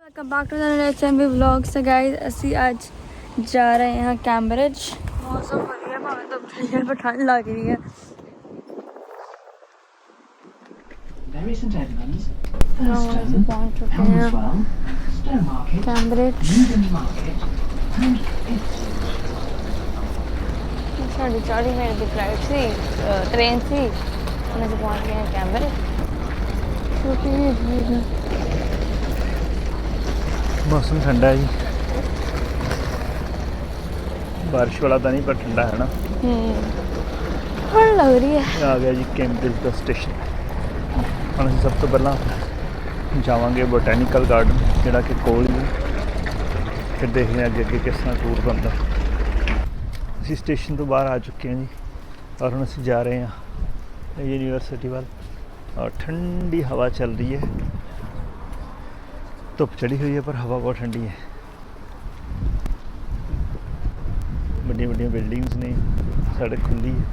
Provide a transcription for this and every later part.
Welcome back to the HMB vlog. So guys ਅਸੀਂ ਅੱਜ ਜਾ ਰਹੇ ਹਾਂ कैम्ब्रिज। मौसम बढ़िया भावें तो बढ़िया पर ठंड लग रही है। ਅਸੀਂ ਪਹੁੰਚ ਚੁੱਕੇ ਹਾਂ कैम्ब्रिज। ਸਾਡੀ 40 ਮਿੰਟ ਦੀ ਫਲਾਈਟ ਸੀ, ट्रेन ਸੀ। ਹੁਣ ਅਸੀਂ ਪਹੁੰਚ ਗਏ ਹਾਂ कैम्ब्रिज। मौसम ठंडा है जी, बारिश वाला तो नहीं पर ठंडा है ना। ठंड लग रही है। आ गया जी कैम्ब्रिज का स्टेशन। हम असीं सब तो पहला जावांगे बोटैनिकल गार्डन जिहड़ा कि कोल ही, फिर देखते हैं अगे अगे किस तरह टूर बनता। असीं स्टेशन तो बाहर आ चुके हैं जी और हम असीं जा रहे हैं यूनीवर्सिटी वाल और ठंडी हवा चल रही है। धुप चढ़ी हुई है पर हवा बहुत ठंडी है। बड़ी बड़ी बिल्डिंग्स ने, सड़क खुली है।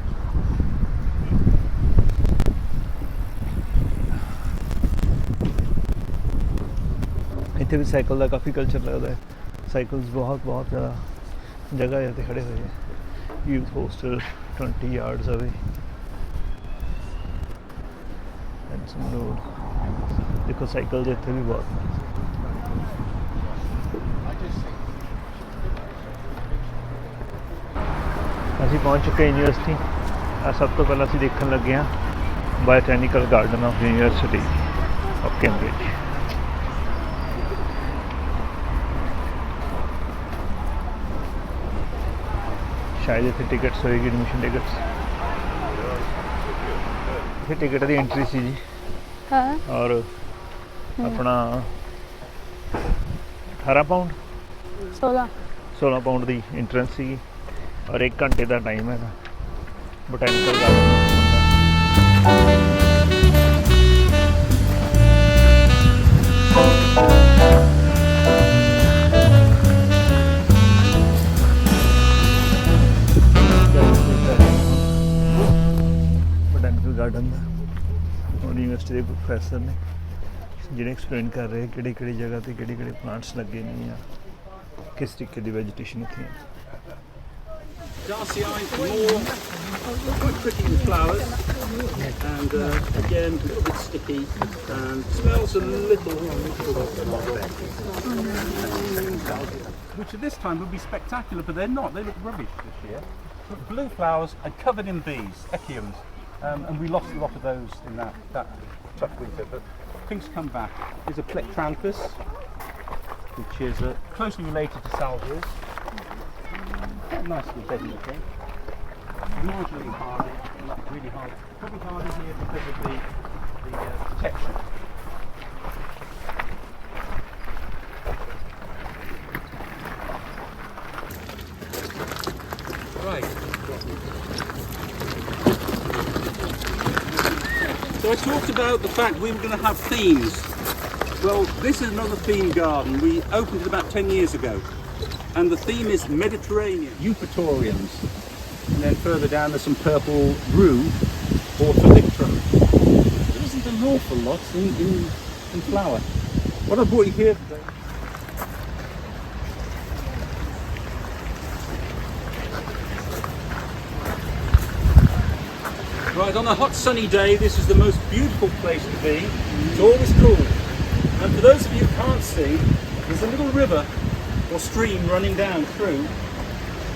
इतने भी साइकिल का काफ़ी कल्चर लगता है। साइकिल्स बहुत बहुत ज़्यादा जगह है खड़े हुए हैं। Youth hostel 20 yards away and some road. देखो साइकिल इतने भी बहुत हैं। ਅਸੀਂ ਪਹੁੰਚ ਚੁੱਕੇ ਯੂਨੀਵਰਸਿਟੀ। ਸਭ ਤੋਂ ਪਹਿਲਾਂ ਅਸੀਂ ਦੇਖਣ ਲੱਗੇ ਹਾਂ biotechnical garden of University of Cambridge. शायद इतने टिकट्स होएगी, एडमिशन टिकट्स। इतने टिकट की एंट्री सी जी। हाँ। और अपना 18 पाउंड 16 पाउंड की एंट्रेंस सी और 1 घंटे का टाइम है बोटैनिकल गार्डन में घूमने का। बोटैनिकल गार्डन का और यूनिवर्सिटी के प्रोफैसर ने जिन्हें एक्सप्लेन कर रहे हैं कि जगह पर कि प्लांट्स लगे नहीं या किस तरीके की वेजिटेशन इतनी है। Darcy eyes more quite pretty with flowers, and again a little bit sticky and smells a little. Which at this time would be spectacular, but they're not. They look rubbish this year. But blue flowers are covered in bees, echiums, and we lost a lot of those in that tough winter. But things come back. There's a Plectranthus, which is closely related to salvias. Nicely bedding again. Marginally hardy, not really hard. Probably harder here because of the protection. Right. So I talked about the fact we were going to have themes. Well, this is another theme garden. We opened it about 10 years ago. And the theme is Mediterranean. Eupatoriums. And then further down there's some purple rue or Philiptrum. There isn't an awful lot in flower. What I brought you here today. Right, on a hot sunny day this is the most beautiful place to be. It's always cool. And for those of you who can't see, there's a little river or stream running down through,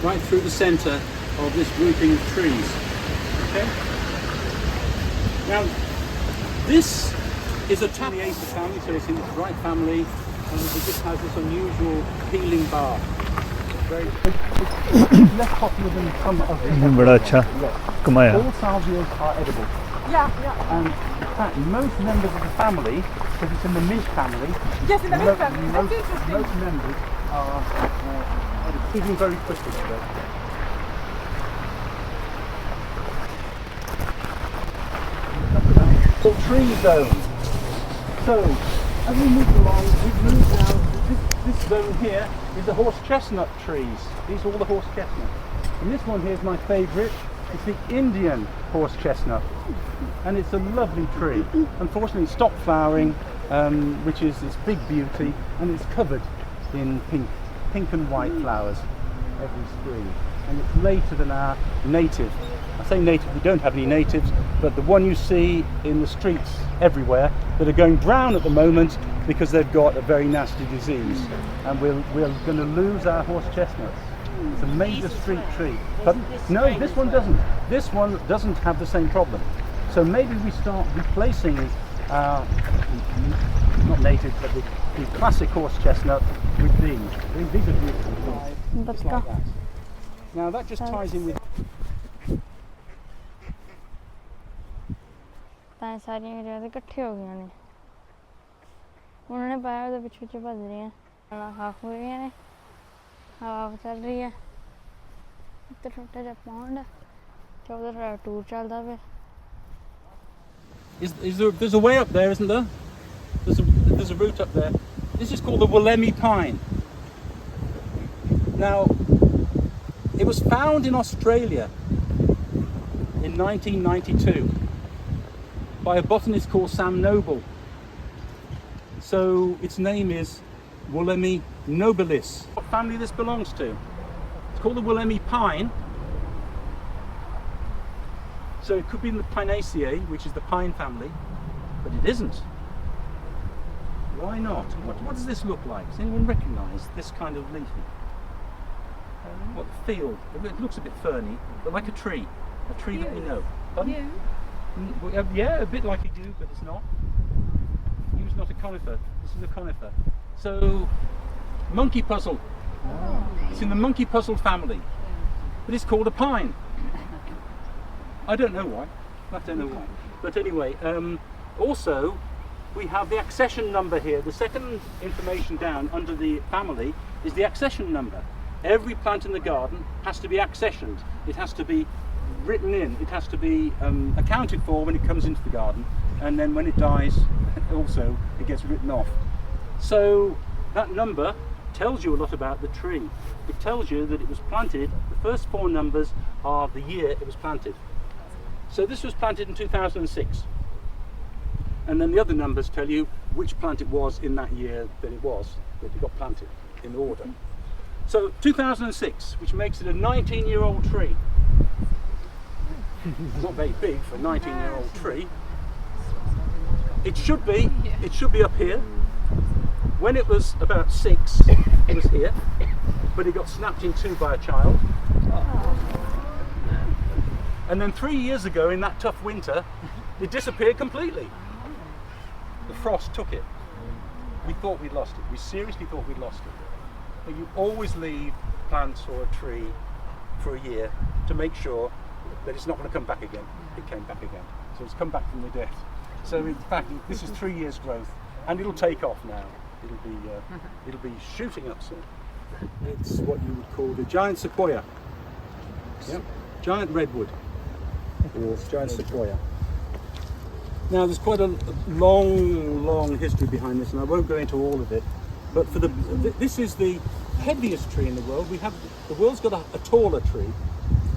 right through the centre of this grouping of trees. Okay? Now, this is a Tapiaceae family, so it's in the right family, and it just has this unusual peeling bark. It's less popular than some others. बड़ा अच्छा कमाया। All salvias are edible. Yeah. And in fact, most members of the family, because it's in the mint family. Yes, in the mint family. That's interesting. Most members are feeding very quickly today. Tree zone. So, as we move along, we've moved now. This zone here is the horse chestnut trees. These are all the horse chestnuts. And this one here is my favourite. It's the Indian horse chestnut. And it's a lovely tree. Unfortunately, it stopped flowering which is this big beauty, and it's covered in pink and white flowers every spring. And it's later than our native. I say native, we don't have any natives, but the one you see in the streets everywhere that are going brown at the moment because they've got a very nasty disease. And we're going to lose our horse chestnuts. It's a major street tree. But no, this one doesn't. This one doesn't have the same problem. So maybe we start replacing our, not native, but the classic horse chestnut with these. These are beautiful. Just like that. Now that just ties in with... ਤਾਂ ਸਾਰੀਆਂ ਜਿਹੜੀਆਂ ਇਕੱਠੇ ਹੋ ਗਈਆਂ ਨੇ ਉਹਨਾਂ ਨੇ ਪਾਇਆ ਉਹਦੇ ਪਿੱਛੇ ਪਿੱਛੇ ਭੱਜ ਰਹੀਆਂ ਨਾਲ ਹਾਫ ਹੋ ਰਹੀਆਂ ਨੇ ਹਵਾ ਚੱਲ ਰਹੀ ਹੈ ਉੱਤੇ ਛੋਟਾ ਜਿਹਾ ਪੌਂਡ ਤੇ ਉਹਦਾ ਸਾਡਾ ਟੂਰ ਚੱਲਦਾ ਪਿਆ There's a way up there, isn't there? There's a route up there. This is called the Wollemi pine. Now, it was found in Australia in 1992 by a botanist called Sam Noble. So its name is Wollemi nobilis. What family this belongs to? It's called the Wollemi pine. So it could be in the Pinaceae, which is the pine family, but it isn't. Why not? What does this look like? Does anyone recognise this kind of leaf? What field? It looks a bit ferny, but like a tree that we know. Pardon? Yeah, a bit like a yew, but it's not. Yew's not a conifer. This is a conifer. So, monkey puzzle. It's in the monkey puzzle family, but it's called a pine. I don't know why. I don't know why. But anyway, also we have the accession number here. The second information down under the family is the accession number. Every plant in the garden has to be accessioned. It has to be written in. It has to be accounted for when it comes into the garden, and then when it dies, also it gets written off. So that number tells you a lot about the tree. It tells you that it was planted. The first four numbers are the year it was planted. So this was planted in 2006, and then the other numbers tell you which plant it was in that year that it got planted in order. So 2006, which makes it a 19-year-old tree. It's not very big for a 19-year-old tree. It should be up here. When it was about 6, it was here, but it got snapped in two by a child. And then 3 years ago, in that tough winter, it disappeared completely. The frost took it. We thought we'd lost it. We seriously thought we'd lost it. But you always leave plants or a tree for a year to make sure that it's not going to come back again. It came back again. So it's come back from the death. So in fact, this is 3 years' growth, and it'll take off now. It'll be shooting up soon. It's what you would call the giant sequoia. Yep. Giant redwood, or giant sequoia. Now there's quite a long history behind this, and I won't go into all of it. But this is the heaviest tree in the world. The world's got a taller tree,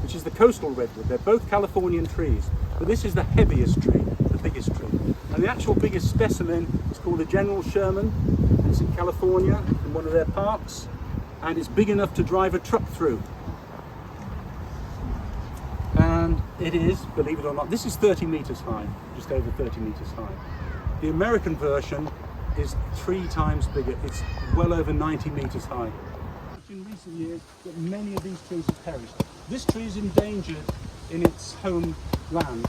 which is the coastal redwood. They're both Californian trees, but this is the heaviest tree, the biggest tree. And the actual biggest specimen is called the General Sherman. It's in California, in one of their parks, and it's big enough to drive a truck through. And it is, believe it or not, this is 30 meters high, just over 30 meters high. The American version is 3 times bigger. It's well over 90 meters high. In recent years, that many of these trees have perished. This tree is endangered in its home land,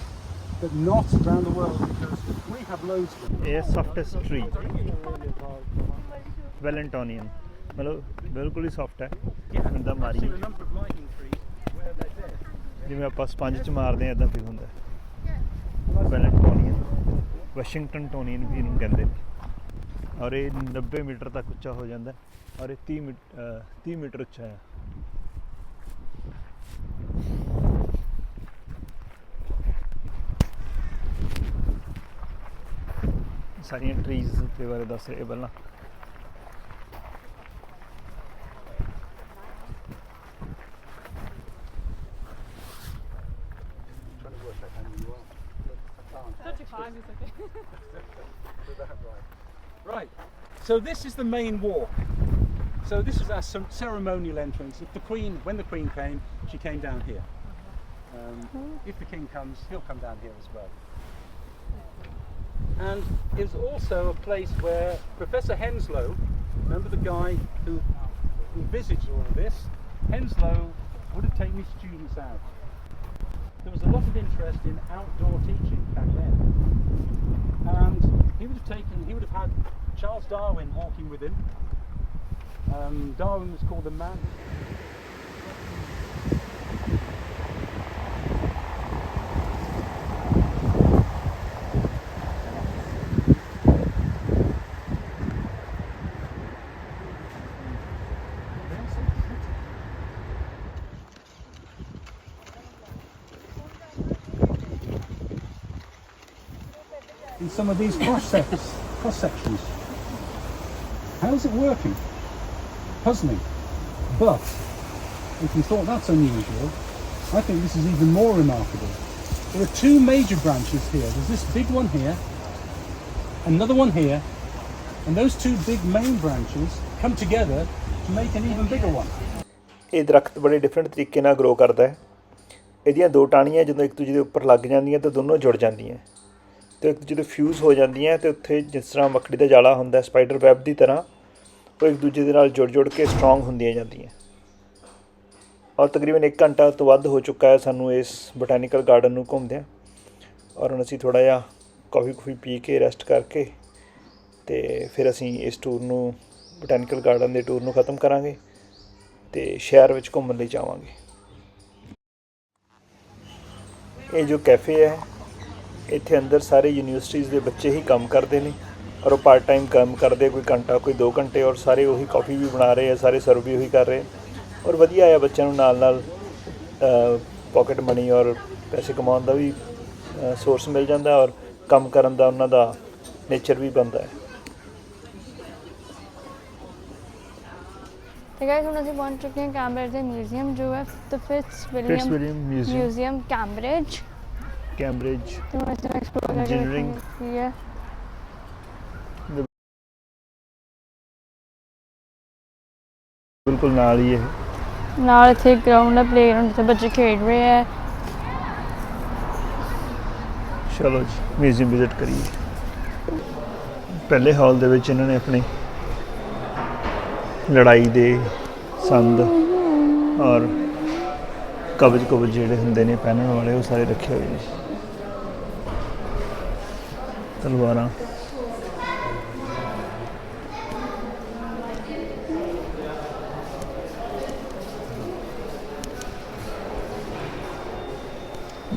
but not around the world, because we have loads of them. ਇਹ softest tree Wellingtonian ਮਤਲਬ ਬਿਲਕੁਲ ਹੀ soft ਹੈ ਹੁੰਦਾ ਮਾਰੀ I've seen a number of lightning trees where they're dead. ਜਿਵੇਂ ਆਪਾਂ sponge ਚ ਮਾਰਦੇ ਆ ਇਦਾਂ ਫੀਲ ਹੁੰਦਾ ਵੈਲੈਂਟੋਨੀਅਨ ਵਾਸ਼ਿੰਗਟਨ ਟੋਨੀਅਨ ਵੀ ਇਹਨੂੰ ਕਹਿੰਦੇ ਨੇ ਔਰ ਇਹ 90 ਮੀਟਰ ਤੱਕ ਉੱਚਾ ਹੋ ਜਾਂਦਾ ਔਰ ਇਹ 30 ਮੀਟਰ ਉੱਚਾ ਹੈ ਸਾਰੀਆਂ ਟਰੀਜ਼ ਦੇ ਬਾਰੇ ਦੱਸ ਰਹੇ ਪਹਿਲਾਂ Trying to work out how many you are. I can't. 35 is okay. Is that right? Right. So this is the main walk. So this is our ceremonial entrance. If the Queen, when the Queen came, she came down here. If the King comes, he'll come down here as well. And it's also a place where Professor Henslow, remember the guy who envisaged all of this, Henslow would have taken his students out. There was a lot of interest in outdoor teaching back then. And he would have had Charles Darwin walking with him. Darwin was called the man. In some of these cross sections. How is it working? Puzzling. But if you thought that's unusual, I think this is even more remarkable. There are two major branches here. There's this big one here, another one here, and those two big main branches come together to make an even bigger one. ਇਹ ਦਰਖਤ ਬੜੇ different ਤਰੀਕੇ ਨਾਲ grow ਕਰਦਾ ਹੈ। ਇਹਦੀਆਂ ਦੋ ਟਾਹਣੀਆਂ ਜਦੋਂ ਇੱਕ ਦੂਜੇ ਦੇ ਉੱਪਰ ਲੱਗ ਜਾਂਦੀਆਂ ਤਾਂ ਦੋਨੋਂ ਜੁੜ ਜਾਂਦੀਆਂ ਤੇ ਇੱਕ ਦੂਜੇ ਦੇ ਫਿਊਜ਼ ਹੋ ਜਾਂਦੀਆਂ ਤੇ ਉੱਥੇ ਜਿਸ ਤਰ੍ਹਾਂ ਮੱਕੜੀ ਦਾ ਜਾਲਾ ਹੁੰਦਾ ਸਪਾਈਡਰ ਵੈਬ ਦੀ ਤਰ੍ਹਾਂ ਉਹ ਇੱਕ ਦੂਜੇ ਦੇ ਨਾਲ ਜੁੜ ਕੇ ਸਟਰੋਂਗ ਹੁੰਦੀਆਂ ਜਾਂਦੀਆਂ। ਔਰ ਤਕਰੀਬਨ 1 ਘੰਟਾ ਤੋਂ ਵੱਧ ਹੋ ਚੁੱਕਾ ਹੈ ਸਾਨੂੰ ਇਸ ਬੋਟੈਨੀਕਲ ਗਾਰਡਨ ਨੂੰ ਘੁੰਮਦਿਆਂ ਔਰ ਹੁਣ ਅਸੀਂ ਥੋੜ੍ਹਾ ਜਿਹਾ ਕੌਫੀ ਪੀ ਕੇ ਰੈਸਟ ਕਰਕੇ ਤੇ ਫਿਰ ਅਸੀਂ ਇਸ ਟੂਰ ਨੂੰ ਬੋਟੈਨੀਕਲ ਗਾਰਡਨ ਦੇ ਟੂਰ ਨੂੰ ਖ਼ਤਮ ਕਰਾਂਗੇ ਤੇ ਸ਼ਹਿਰ ਵਿੱਚ ਘੁੰਮਣ ਲਈ ਜਾਵਾਂਗੇ। ਇਹ ਜੋ ਕੈਫੇ ਹੈ ਇੱਥੇ ਅੰਦਰ ਸਾਰੇ ਯੂਨੀਵਰਸਿਟੀਜ਼ ਦੇ ਬੱਚੇ ਹੀ ਕੰਮ ਕਰਦੇ ਨੇ ਔਰ ਉਹ ਪਾਰਟ ਟਾਈਮ ਕੰਮ ਕਰਦੇ ਕੋਈ ਘੰਟਾ ਕੋਈ 2 ਘੰਟੇ ਔਰ ਸਾਰੇ ਉਹੀ ਕਾਫੀ ਵੀ ਬਣਾ ਰਹੇ ਆ ਸਾਰੇ ਸਰਵ ਵੀ ਉਹੀ ਕਰ ਰਹੇ ਔਰ ਵਧੀਆ ਆ ਬੱਚਿਆਂ ਨੂੰ ਨਾਲ ਪਾਕਟ ਮਨੀ ਔਰ ਪੈਸੇ ਕਮਾਉਣ ਦਾ ਵੀ ਸੋਰਸ ਮਿਲ ਜਾਂਦਾ ਔਰ ਕੰਮ ਕਰਨ ਦਾ ਉਹਨਾਂ ਦਾ ਨੇਚਰ ਵੀ ਬਣਦਾ ਹੈ। तो गाइस हम ਅਸੀਂ ਪਹੁੰਚ ਚੁੱਕੇ ਹਾਂ ਕੈਂਬਰਿਜ ਦੇ ਮਿਊਜ਼ੀਅਮ ਜੋ ਹੈ ਦ ਫਿਟਜ਼ਵਿਲੀਅਮ ਮਿਊਜ਼ੀਅਮ ਕੈਂਬਰਿਜ तो मैं इसमें एक्सप्लोर Engineering. करके है ਬਿਲਕੁਲ ਨਾਲ ਹੀ ਇਹ ਨਾਲ ਇੱਥੇ ਗਰਾਊਂਡ ਹੈ ਪਲੇਗਰਾਊਂਡ ਤੇ ਬੱਚੇ ਖੇਡ ਰਹੇ ਹੈ। ਚਲੋ ਜੀ ਮਿਊਜ਼ੀਅਮ ਵਿਜ਼ਿਟ ਕਰੀਏ। ਪਹਿਲੇ ਹਾਲ ਦੇ ਵਿੱਚ ਇਹਨਾਂ ਨੇ ਆਪਣੀ ਲੜਾਈ ਦੇ ਸੰਦ ਔਰ ਕਵਚ ਜਿਹੜੇ ਹੁੰਦੇ ਨੇ ਪਹਿਨਣ ਵਾਲੇ ਉਹ ਸਾਰੇ ਰੱਖੇ ਹੋਏ ਨੇ ਤਲਵਾਰਾਂ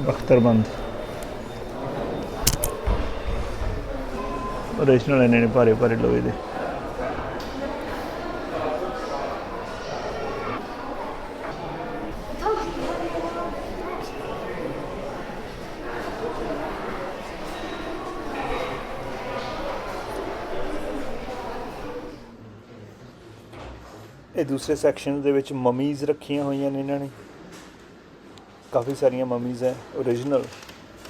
ਬਖਤਰਬੰਦ ਓਰੀਜਨਲ ਇਹਨਾਂ ਨੇ ਭਾਰੇ ਲੋਹੇ ਦੇ ਇਹ ਦੂਸਰੇ ਸੈਕਸ਼ਨ ਦੇ ਵਿੱਚ ਮਮੀਜ਼ ਰੱਖੀਆਂ ਹੋਈਆਂ ਨੇ ਇਹਨਾਂ ਨੇ ਕਾਫੀ ਸਾਰੀਆਂ ਮਮੀਜ਼ ਹੈ ਓਰੀਜਨਲ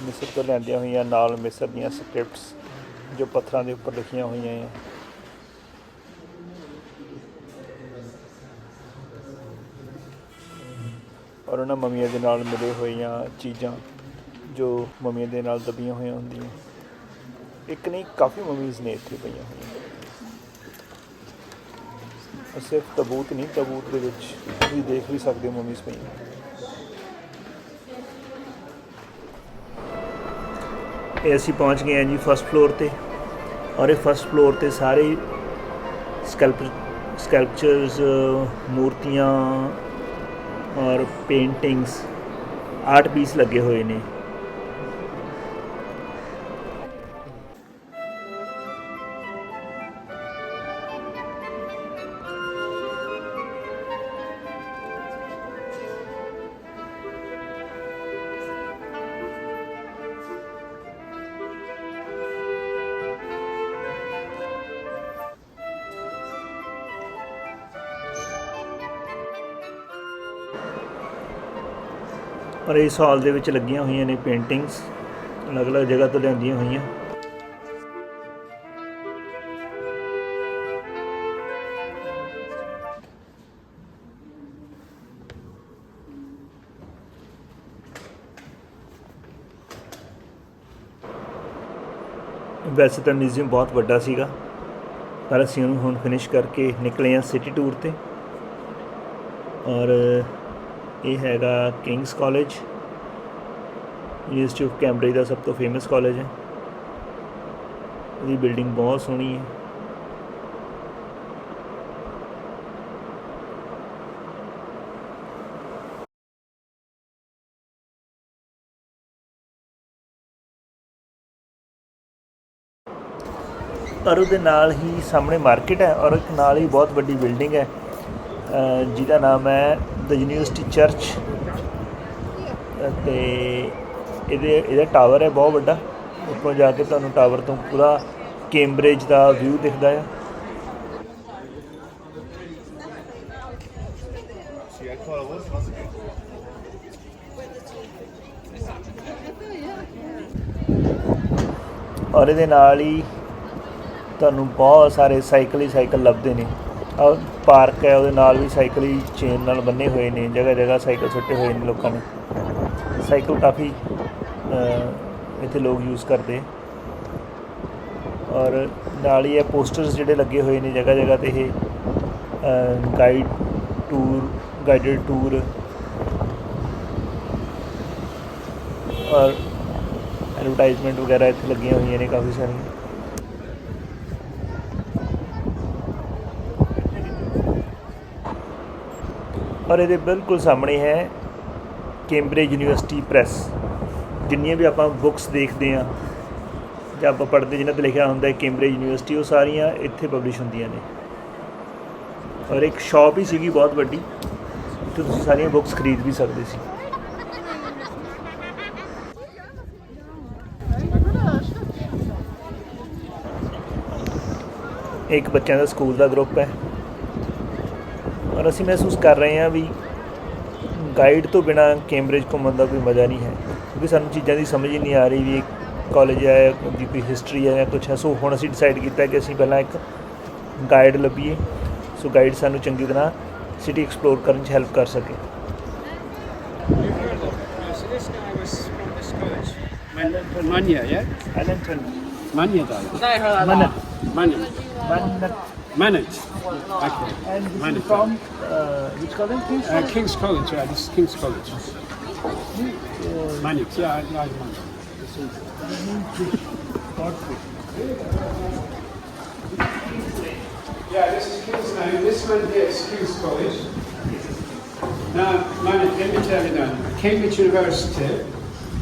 ਮਿਸਰ ਤੋਂ ਲੈਂਦੀਆਂ ਹੋਈਆਂ ਨਾਲ ਮਿਸਰ ਦੀਆਂ ਸਕ੍ਰਿਪਟਸ ਜੋ ਪੱਥਰਾਂ ਦੇ ਉੱਪਰ ਲਿਖੀਆਂ ਹੋਈਆਂ ਹੈ। ਔਰ ਉਹਨਾਂ ਮਮੀਆਂ ਦੇ ਨਾਲ ਮਿਲੇ ਹੋਈਆਂ ਚੀਜ਼ਾਂ ਜੋ ਮਮੀਆਂ ਦੇ ਨਾਲ ਦਬੀਆਂ ਹੋਈਆਂ ਹੁੰਦੀਆਂ ਇੱਕ ਨਹੀਂ ਕਾਫੀ ਮਮੀਜ਼ ਨੇ ਇੱਥੇ ਪਈਆਂ ਹੋਈਆਂ ਸਿਰਫ ਤਬੂਤ ਨਹੀਂ ਤਬੂਤ ਦੇ ਵਿੱਚ ਤੁਸੀਂ ਦੇਖ ਵੀ ਸਕਦੇ ਹੋ ਮਮੀਜ਼ ਪਈਆਂ। ਇਹ ਅਸੀਂ ਪਹੁੰਚ ਗਏ ਹਾਂ ਜੀ ਫਸਟ ਫਲੋਰ ਤੇ ਔਰ ਇਹ ਫਸਟ ਫਲੋਰ ਤੇ ਸਾਰੇ ਸਕਲਪਚਰਸ ਮੂਰਤੀਆਂ ਔਰ ਪੇਂਟਿੰਗਸ ਆਰਟ ਪੀਸ ਲੱਗੇ ਹੋਏ ਨੇ। ਔਰ ਇਸ ਹਾਲ ਦੇ ਵਿੱਚ ਲੱਗੀਆਂ ਹੋਈਆਂ ਨੇ ਪੇਂਟਿੰਗਸ ਅਲੱਗ-ਅਲੱਗ ਜਗ੍ਹਾ ਤੋਂ ਲਿਆਂਦੀਆਂ ਹੋਈਆਂ। ਵੈਸੇ ਤਾਂ ਮਿਊਜ਼ੀਅਮ ਬਹੁਤ ਵੱਡਾ ਸੀਗਾ, ਪਰ ਅਸੀਂ ਉਹਨੂੰ ਹੁਣ ਫਿਨਿਸ਼ ਕਰਕੇ ਨਿਕਲੇ ਹਾਂ ਸਿਟੀ ਟੂਰ 'ਤੇ। ਔਰ ਇਹ ਹੈਗਾ King's College, University of Cambridge ਦਾ ਸਭ ਤੋਂ ਫੇਮਸ ਕਾਲਜ ਹੈ। ਇਹਦੀ ਬਿਲਡਿੰਗ ਬਹੁਤ ਸੋਹਣੀ ਹੈ। ਔਰ ਉਹਦੇ ਨਾਲ ਹੀ ਸਾਹਮਣੇ ਮਾਰਕੀਟ ਹੈ, ਔਰ ਇੱਕ ਨਾਲ ਹੀ ਬਹੁਤ ਵੱਡੀ ਬਿਲਡਿੰਗ ਹੈ ਜਿਹਦਾ ਨਾਮ ਹੈ ਦ ਯੂਨੀਵਰਸਿਟੀ ਚਰਚ। ਅਤੇ ਇਹਦਾ ਟਾਵਰ ਹੈ ਬਹੁਤ ਵੱਡਾ, ਉੱਪਰੋਂ ਜਾ ਕੇ ਤੁਹਾਨੂੰ ਟਾਵਰ ਤੋਂ ਪੂਰਾ ਕੈਂਬਰਿਜ ਦਾ ਵਿਊ ਦਿਖਦਾ ਹੈ। ਔਰ ਇਹਦੇ ਨਾਲ ਹੀ ਤੁਹਾਨੂੰ ਬਹੁਤ ਸਾਰੇ ਸਾਈਕਲ ਹੀ ਸਾਈਕਲ ਲੱਭਦੇ ਨੇ। ਔਰ ਪਾਰਕ ਹੈ, ਉਹਦੇ ਨਾਲ ਵੀ ਸਾਈਕਲ ਹੀ ਚੇਨ ਨਾਲ ਬੰਨੇ ਹੋਏ ਨੇ, ਜਗ੍ਹਾ ਜਗ੍ਹਾ ਸਾਈਕਲ ਸੁੱਟੇ ਹੋਏ ਨੇ ਲੋਕਾਂ ਨੇ। ਸਾਈਕਲ ਕਾਫੀ ਇੱਥੇ ਲੋਕ ਯੂਜ਼ ਕਰਦੇ। ਔਰ ਨਾਲ ਹੀ ਇਹ ਪੋਸਟਰਸ ਜਿਹੜੇ ਲੱਗੇ ਹੋਏ ਨੇ ਜਗ੍ਹਾ ਜਗ੍ਹਾ 'ਤੇ, ਇਹ ਗਾਈਡਡ ਟੂਰ ਔਰ ਐਡਵਰਟਾਈਜ਼ਮੈਂਟ ਵਗੈਰਾ ਇੱਥੇ ਲੱਗੀਆਂ ਹੋਈਆਂ ਨੇ ਕਾਫੀ ਸਾਰੀਆਂ। ਔਰ ਇਹਦੇ ਬਿਲਕੁਲ ਸਾਹਮਣੇ ਹੈ ਕੈਂਬਰਿਜ ਯੂਨੀਵਰਸਿਟੀ ਪ੍ਰੈਸ। ਜਿੰਨੀਆਂ ਵੀ ਆਪਾਂ ਬੁੱਕਸ ਦੇਖਦੇ ਹਾਂ ਜਾਂ ਆਪਾਂ ਪੜ੍ਹਦੇ, ਜਿਨ੍ਹਾਂ 'ਤੇ ਲਿਖਿਆ ਹੁੰਦਾ ਹੈ ਕੈਂਬਰਿਜ ਯੂਨੀਵਰਸਿਟੀ, ਉਹ ਸਾਰੀਆਂ ਇੱਥੇ ਪਬਲਿਸ਼ ਹੁੰਦੀਆਂ ਨੇ। ਔਰ ਇੱਕ ਸ਼ਾਪ ਹੀ ਸੀਗੀ ਬਹੁਤ ਵੱਡੀ, ਜਿੱਥੇ ਤੁਸੀਂ ਸਾਰੀਆਂ ਬੁੱਕਸ ਖਰੀਦ ਵੀ ਸਕਦੇ ਸੀ। ਇੱਕ ਬੱਚਿਆਂ ਦਾ ਸਕੂਲ ਦਾ ਗਰੁੱਪ ਹੈ, ਔਰ ਅਸੀਂ ਮਹਿਸੂਸ ਕਰ ਰਹੇ ਹਾਂ ਵੀ ਗਾਈਡ ਤੋਂ ਬਿਨਾਂ ਕੈਂਬਰਿਜ ਘੁੰਮਣ ਦਾ ਕੋਈ ਮਜ਼ਾ ਨਹੀਂ ਹੈ, ਕਿਉਂਕਿ ਸਾਨੂੰ ਚੀਜ਼ਾਂ ਦੀ ਸਮਝ ਹੀ ਨਹੀਂ ਆ ਰਹੀ ਵੀ ਇਹ ਕਾਲਜ ਹੈ, ਉਹਦੀ ਕੋਈ ਹਿਸਟਰੀ ਹੈ ਜਾਂ ਕੁਛ ਹੈ। ਸੋ ਹੁਣ ਅਸੀਂ ਡਿਸਾਈਡ ਕੀਤਾ ਕਿ ਅਸੀਂ ਪਹਿਲਾਂ ਇੱਕ ਗਾਈਡ ਲੱਭੀਏ, ਸੋ ਗਾਈਡ ਸਾਨੂੰ ਚੰਗੀ ਤਰ੍ਹਾਂ ਸਿਟੀ ਐਕਸਪਲੋਰ ਕਰਨ 'ਚ ਹੈਲਪ ਕਰ ਸਕੇ। Manya, yeah? Manya died. Manage. Okay. And this Manage. is from which college? King's College, yeah, this is King's College. Manix, yeah, I like Manix. Yeah, this is King's name. This one here is King's College. Now, Manix, let me tell you now, Cambridge University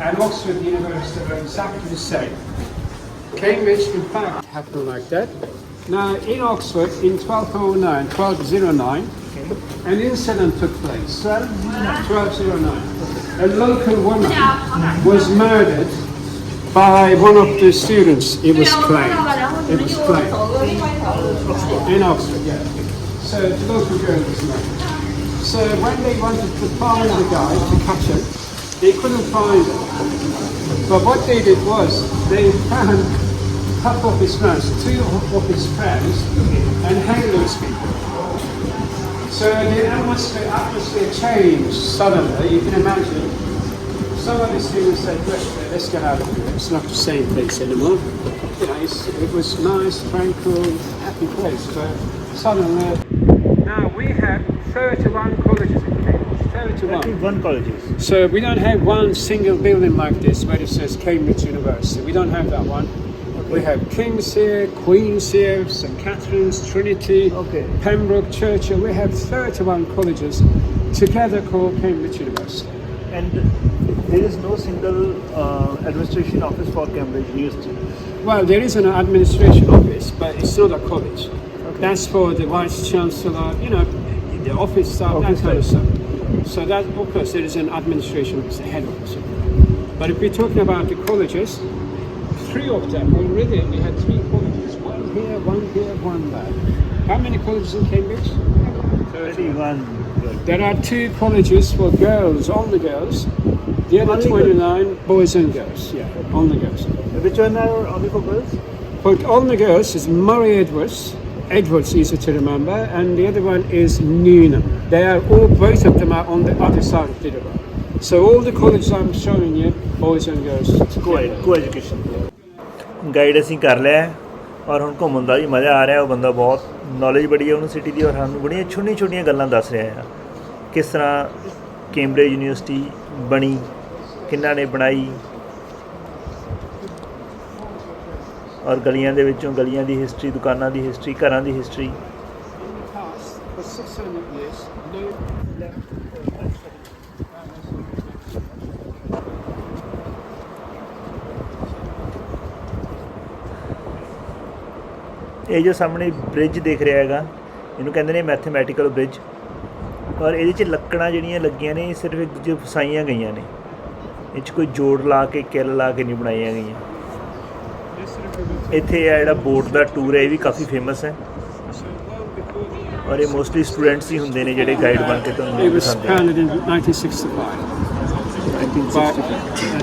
and Oxford University are exactly the same. Cambridge, in fact, happened like that. Now, in Oxford, in 1209, an incident took place. 1209. A local woman was murdered by one of the students, it was claimed. It was claimed. In Oxford, yeah. So the local girl was murdered. So when they wanted to find the guy to catch him, they couldn't find him. But what they did was, they found a couple of his friends, two of his friends, and hanged those people. So the atmosphere changed suddenly, you can imagine. Some of the students said, let's get out of here, it's not the same place anymore. You know, it was nice, tranquil, happy place, but suddenly... Now we have 31 colleges in Cambridge, 31. 31 colleges. So we don't have one single building like this where it says Cambridge University. We don't have that one. We have King's here, Queen's here, St Catherine's, Trinity, Pembroke, Churchill. We have 31 colleges together called Cambridge University. And there is no single administration office for Cambridge University. Well, there is an administration office, but it's not a college. That's for the Vice Chancellor, you know, the office staff, that kind of stuff. So that, of course, there is an administration office, the head office. But if we're talking about the colleges, 3 of them already, we had 3 colleges, one here, one there. How many colleges in Cambridge? 31. There are 2 colleges for girls, only girls. The other 29 boys and girls, yeah, only girls. Which one are only for girls? For only girls is Murray Edwards. Edwards, easy to remember, and the other one is Newnham. They are all, both of them are on the other side of the river. So all the colleges I'm showing you, boys and girls. Co-education. Guide ਅਸੀਂ ਕਰ ਲਿਆ ਹੈ ਔਰ ਹੁਣ ਘੁੰਮਣ ਦਾ ਵੀ ਮਜ਼ਾ ਆ ਰਿਹਾ। ਉਹ ਬੰਦਾ ਬਹੁਤ ਨੌਲੇਜ ਬੜੀ ਹੈ ਉਹਨੂੰ ਸਿਟੀ ਦੀ, ਔਰ ਸਾਨੂੰ ਬੜੀਆਂ ਛੋਟੀਆਂ ਛੋਟੀਆਂ ਗੱਲਾਂ ਦੱਸ ਰਿਹਾ ਆ, ਕਿਸ ਤਰ੍ਹਾਂ ਕੈਂਬਰਿਜ ਯੂਨੀਵਰਸਿਟੀ ਬਣੀ, ਕਿਹਨਾਂ ਨੇ ਬਣਾਈ, ਔਰ ਗਲੀਆਂ ਦੇ ਵਿੱਚੋਂ ਗਲੀਆਂ ਦੀ ਹਿਸਟਰੀ, ਦੁਕਾਨਾਂ ਦੀ ਹਿਸਟਰੀ, ਘਰਾਂ ਦੀ history. Past for 600 years, no left or right. ਇਹ ਜੋ ਸਾਹਮਣੇ ਬ੍ਰਿਜ ਦਿਖ ਰਿਹਾ ਹੈਗਾ, ਇਹਨੂੰ ਕਹਿੰਦੇ ਨੇ ਮੈਥਮੈਟੀਕਲ ਬ੍ਰਿਜ, ਔਰ ਇਹਦੇ 'ਚ ਲੱਕੜਾਂ ਜਿਹੜੀਆਂ ਲੱਗੀਆਂ ਨੇ ਸਿਰਫ ਇੱਕ ਦੂਜੇ ਫਸਾਈਆਂ ਗਈਆਂ ਨੇ, ਇਹ 'ਚ ਕੋਈ ਜੋੜ ਲਾ ਕੇ ਕਿੱਲ ਲਾ ਕੇ ਨਹੀਂ ਬਣਾਈਆਂ ਗਈਆਂ। ਇੱਥੇ ਆ ਜਿਹੜਾ ਬੋਟ ਦਾ ਟੂਰ ਹੈ ਇਹ ਵੀ ਕਾਫੀ ਫੇਮਸ ਹੈ, ਔਰ ਇਹ ਮੋਸਟਲੀ ਸਟੂਡੈਂਟਸ ਹੀ ਹੁੰਦੇ ਨੇ ਜਿਹੜੇ ਗਾਈਡ ਬਣ ਕੇ ਤੁਹਾਨੂੰ It was ਦਿਖਾਉਂਦੇ founded in 1965. But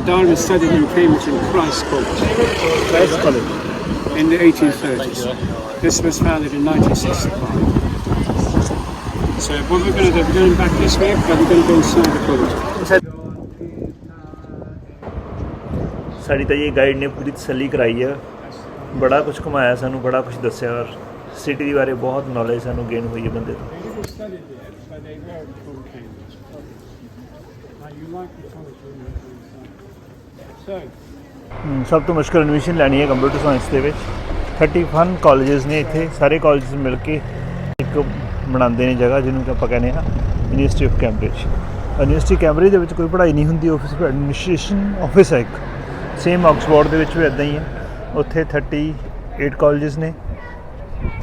Darwin studied in Cambridge in Christ College in the 1830s. This was founded in 1965. So what we're going to do, we're going back this way, but we're going to go inside the college. ਸਾਡੀ ਤਾਂ ਇਹ guide ਨੇ ਪੂਰੀ ਤਸੱਲੀ ਕਰਾਈ ਹੈ, ਬੜਾ ਕੁਝ ਘੁਮਾਇਆ ਸਾਨੂੰ, ਬੜਾ ਕੁਝ ਦੱਸਿਆ, ਔਰ ਸਿਟੀ ਦੇ ਬਾਰੇ ਬਹੁਤ ਨੌਲੇਜ ਸਾਨੂੰ ਗੇਨ ਹੋਈ ਹੈ ਬੰਦੇ ਤੋਂ। People studied there, but they were from Cambridge. Now you like the college when you go inside. So ਸਭ ਤੋਂ ਮੁਸ਼ਕਲ ਐਡਮਿਸ਼ਨ ਲੈਣੀ ਹੈ ਕੰਪਿਊਟਰ ਸਾਇੰਸ ਦੇ ਵਿੱਚ। 31 ਕਾਲਜਸ ਨੇ ਇੱਥੇ, ਸਾਰੇ ਕਾਲਜਸ ਮਿਲ ਕੇ ਇੱਕ ਬਣਾਉਂਦੇ ਨੇ ਜਗ੍ਹਾ ਜਿਹਨੂੰ ਕਿ ਆਪਾਂ ਕਹਿੰਦੇ ਹਾਂ university of Cambridge. University Cambridge ਦੇ ਵਿੱਚ ਕੋਈ ਪੜ੍ਹਾਈ ਨਹੀਂ ਹੁੰਦੀ, ਆਫਿਸ ਐਡਮਿਨਿਸਟ੍ਰੇਸ਼ਨ ਆਫਿਸ ਹੈ ਇੱਕ, ਸੇਮ ਆਕਸਫੋਰਡ ਦੇ ਵਿੱਚ ਵੀ ਇੱਦਾਂ ਹੀ ਹੈ। ਉੱਥੇ 38 ਕਾਲਜਸ ਨੇ,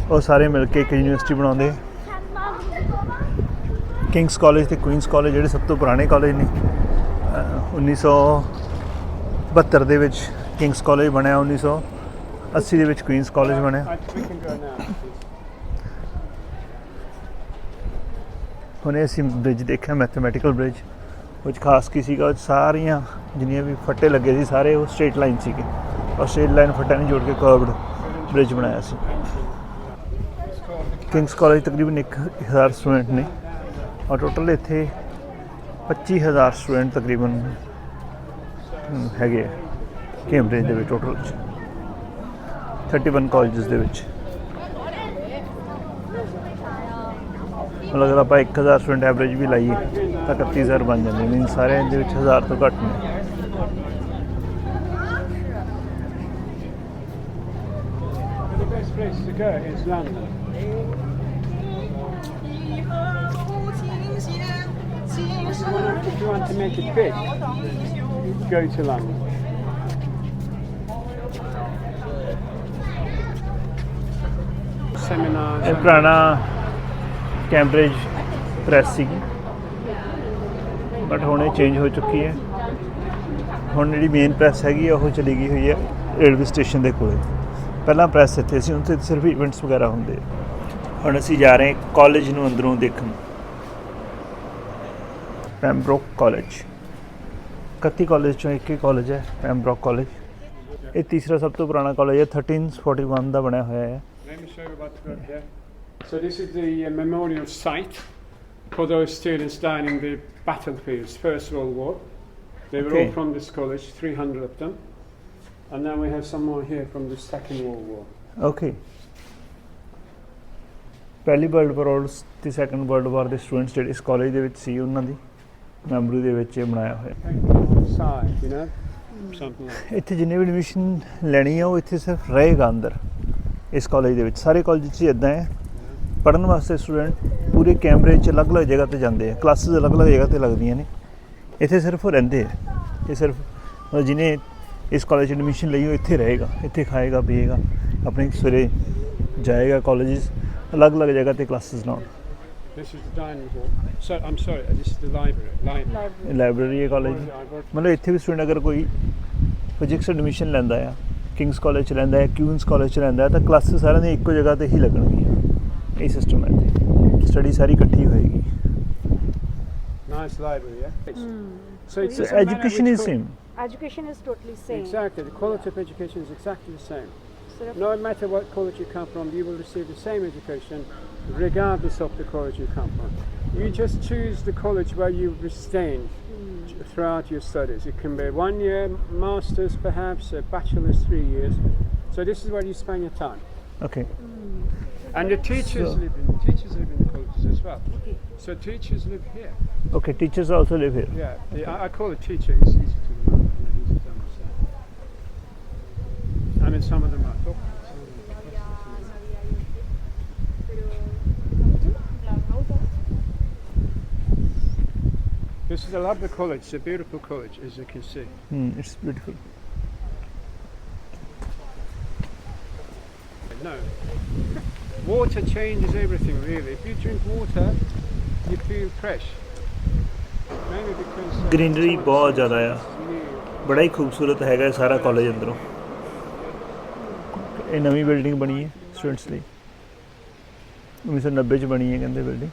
ਉਹ ਸਾਰੇ ਮਿਲ ਕੇ ਇੱਕ ਯੂਨੀਵਰਸਿਟੀ ਬਣਾਉਂਦੇ। ਕਿੰਗਸ ਕਾਲਜ ਅਤੇ ਕੁਈਨਸ ਕਾਲਜ ਜਿਹੜੇ ਸਭ ਤੋਂ ਪੁਰਾਣੇ ਕਾਲਜ ਨੇ, 1972 ਦੇ ਵਿੱਚ ਕਿੰਗਸ ਕਾਲਜ ਬਣਿਆ, 1980 ਦੇ ਵਿੱਚ ਕੁਈਨਸ ਕਾਲਜ ਬਣਿਆ। we can go now. ਹੁਣੇ ਅਸੀਂ ਬ੍ਰਿਜ ਦੇਖਿਆ, ਮੈਥਮੈਟੀਕਲ ਬ੍ਰਿਜ। ਉਹ 'ਚ ਖਾਸ ਕੀ ਸੀਗਾ, ਉਹ 'ਚ ਸਾਰੀਆਂ ਜਿੰਨੀਆਂ ਵੀ ਫੱਟੇ ਲੱਗੇ ਸੀ ਸਾਰੇ ਉਹ ਸਟ੍ਰੇਟ ਲਾਈਨ ਸੀਗੇ, ਔਰ ਸਟ੍ਰੇਟ ਲਾਈਨ ਫੱਟਿਆਂ ਨੂੰ ਜੋੜ ਕੇ ਕਰਵਡ ਬ੍ਰਿਜ ਬਣਾਇਆ ਸੀ। ਕਿੰਗਸ ਕਾਲਜ ਤਕਰੀਬਨ 1000 ਸਟੂਡੈਂਟ ਨੇ, ਔਰ ਟੋਟਲ ਇੱਥੇ 25000 ਸਟੂਡੈਂਟ ਤਕਰੀਬਨ ਹੈਗੇ ਆ ਕੈਂਬਰਿਜ ਦੇ ਵਿੱਚ ਟੋਟਲ 31 ਕਾਲਜਸ ਦੇ ਵਿੱਚ। ਮਤਲਬ ਅਗਰ ਆਪਾਂ 1000 ਸਟੂਡੈਂਟ ਐਵਰੇਜ ਵੀ ਲਾਈਏ ਤਾਂ 31000 ਬਣ ਜਾਂਦੇ, ਮੀਨ ਸਾਰਿਆਂ ਦੇ ਵਿੱਚ 1000 ਤੋਂ ਘੱਟ ਨੇ। The best place to go is London. If you want to make it big, go to London. Seminars. ਇਹ ਪੁਰਾਣਾ ਕੈਂਬਰਿਜ ਪ੍ਰੈਸ ਸੀਗੀ, ਬਟ ਹੁਣ ਇਹ ਚੇਂਜ ਹੋ ਚੁੱਕੀ ਹੈ। ਹੁਣ ਜਿਹੜੀ ਮੇਨ ਪ੍ਰੈਸ ਹੈਗੀ ਉਹ ਚਲੀ ਗਈ ਹੋਈ ਹੈ ਰੇਲਵੇ ਸਟੇਸ਼ਨ ਦੇ ਕੋਲ। ਪਹਿਲਾਂ ਪ੍ਰੈਸ ਇੱਥੇ ਸੀ, ਉੱਥੇ ਸਿਰਫ ਇਵੈਂਟਸ ਵਗੈਰਾ ਹੁੰਦੇ। ਹੁਣ ਅਸੀਂ ਜਾ ਰਹੇ ਕਾਲਜ ਨੂੰ ਅੰਦਰੋਂ ਦੇਖਣ। ਪੈਮਬਰੋਕ ਕਾਲਜ 31 ਕਾਲਜ ਚੋਂ ਇੱਕ ਹੀ ਕਾਲਜ ਹੈ ਪੈਮਬਰੋਕ ਕਾਲਜ। ਇਹ ਤੀਸਰਾ ਸਭ ਤੋਂ ਪੁਰਾਣਾ ਕਾਲਜ ਹੈ, 1341 ਦਾ ਬਣਿਆ ਹੋਇਆ ਹੈ। Let me show you what's got here. So this is the memorial site for those students dying in the battlefields, First World War. They were all from this college, 300 of them. And then we have some more here from the Second World War. Okay, ਪਹਿਲੀ world war ਤੇ second world war ਦੇ students ਜਿਹੜੇ ਇਸ college ਦੇ ਵਿੱਚ ਸੀ ਉਹਨਾਂ ਦੀ memory ਦੇ ਵਿੱਚ ਇਹ ਬਣਾਇਆ ਹੋਇਆ। Side, you know, something like that. ਇੱਥੇ ਜਿੰਨੇ ਵੀ ਐਡਮਿਸ਼ਨ ਲੈਣੀ ਆ ਉਹ ਇੱਥੇ ਸਿਰਫ ਰਹੇਗਾ ਅੰਦਰ ਇਸ ਕਾਲਜ ਦੇ ਵਿੱਚ। ਸਾਰੇ ਕਾਲਜ 'ਚ ਇੱਦਾਂ ਹੈ, ਪੜ੍ਹਨ ਵਾਸਤੇ ਸਟੂਡੈਂਟ ਪੂਰੇ ਕੈਂਬਰਿਜ 'ਚ ਅਲੱਗ-ਅਲੱਗ ਜਗ੍ਹਾ 'ਤੇ ਜਾਂਦੇ ਆ, ਕਲਾਸਿਸ ਅਲੱਗ-ਅਲੱਗ ਜਗ੍ਹਾ 'ਤੇ ਲੱਗਦੀਆਂ ਨੇ। ਇੱਥੇ ਸਿਰਫ ਉਹ ਰਹਿੰਦੇ ਆ, ਇਹ ਸਿਰਫ ਜਿਹਨੇ ਇਸ ਕਾਲਜ 'ਚ ਐਡਮਿਸ਼ਨ ਲਈ ਉਹ ਇੱਥੇ ਰਹੇਗਾ, ਇੱਥੇ ਖਾਏਗਾ ਪੀਏਗਾ, ਆਪਣੀ ਸਵੇਰੇ ਜਾਏਗਾ ਕਾਲਜਿਸ, ਅਲੱਗ-ਅਲੱਗ ਜਗ੍ਹਾ 'ਤੇ ਕਲਾਸਿਸ ਲਾਉਣ। This is the dining hall. So I'm sorry, this is the library. Library ਹੈ ਕਾਲਜ ਦੀ। ਮਤਲਬ ਇੱਥੇ ਵੀ ਸਟੂਡੈਂਟ ਅਗਰ ਕੋਈ ਫਿਜ਼ਿਕਸ ਐਡਮਿਸ਼ਨ ਲੈਂਦਾ ਆ, ਕਿੰਗਸ ਕਾਲਜ 'ਚ ਲੈਂਦਾ ਹੈ, ਕੁਈਨਸ ਕਾਲਜ 'ਚ ਲੈਂਦਾ ਹੈ, ਤਾਂ ਕਲਾਸਿਸ ਸਾਰਿਆਂ ਦੀਆਂ ਇੱਕੋ ਜਗ੍ਹਾ 'ਤੇ ਹੀ ਲੱਗਣਗੀਆਂ। ਇਹ ਸਿਸਟਮ ਹੈ ਇੱਥੇ, ਸਟੱਡੀ ਸਾਰੀ ਇਕੱਠੀ ਹੋਏਗੀ। Nice library, yeah? So it's So education is same. Education is totally same. Exactly, the quality of education is exactly the same. Sort of- No matter what college you come from, you will receive the same education regardless of the college you come from. You just choose the college where you will be staying throughout your studies. It can be 1 year, masters perhaps, a bachelor's 3 years. So this is where you spend your time. Okay. And the teachers So- live in the colleges as well. So teachers live here. Okay, teachers also live here. Yeah, I call it teacher. It's easy to remember. Easy to understand. I mean, some of them are doctors. Some of them are professors. This is a lovely college. It's a beautiful college, as you can see. It's beautiful. No. Water changes everything, really. If you drink water, you feel fresh. Maybe because Greenery ਬਹੁਤ ਜ਼ਿਆਦਾ ਆ new. ਬੜਾ ਹੀ ਖੂਬਸੂਰਤ ਹੈਗਾ ਇਹ ਸਾਰਾ college ਅੰਦਰੋਂ ਇਹ ਨਵੀਂ ਬਿਲਡਿੰਗ ਬਣੀ ਹੈ ਸਟੂਡੈਂਟਸ ਲਈ 1990 ਚ ਬਣੀ ਹੈ ਕਹਿੰਦੇ ਬਿਲਡਿੰਗ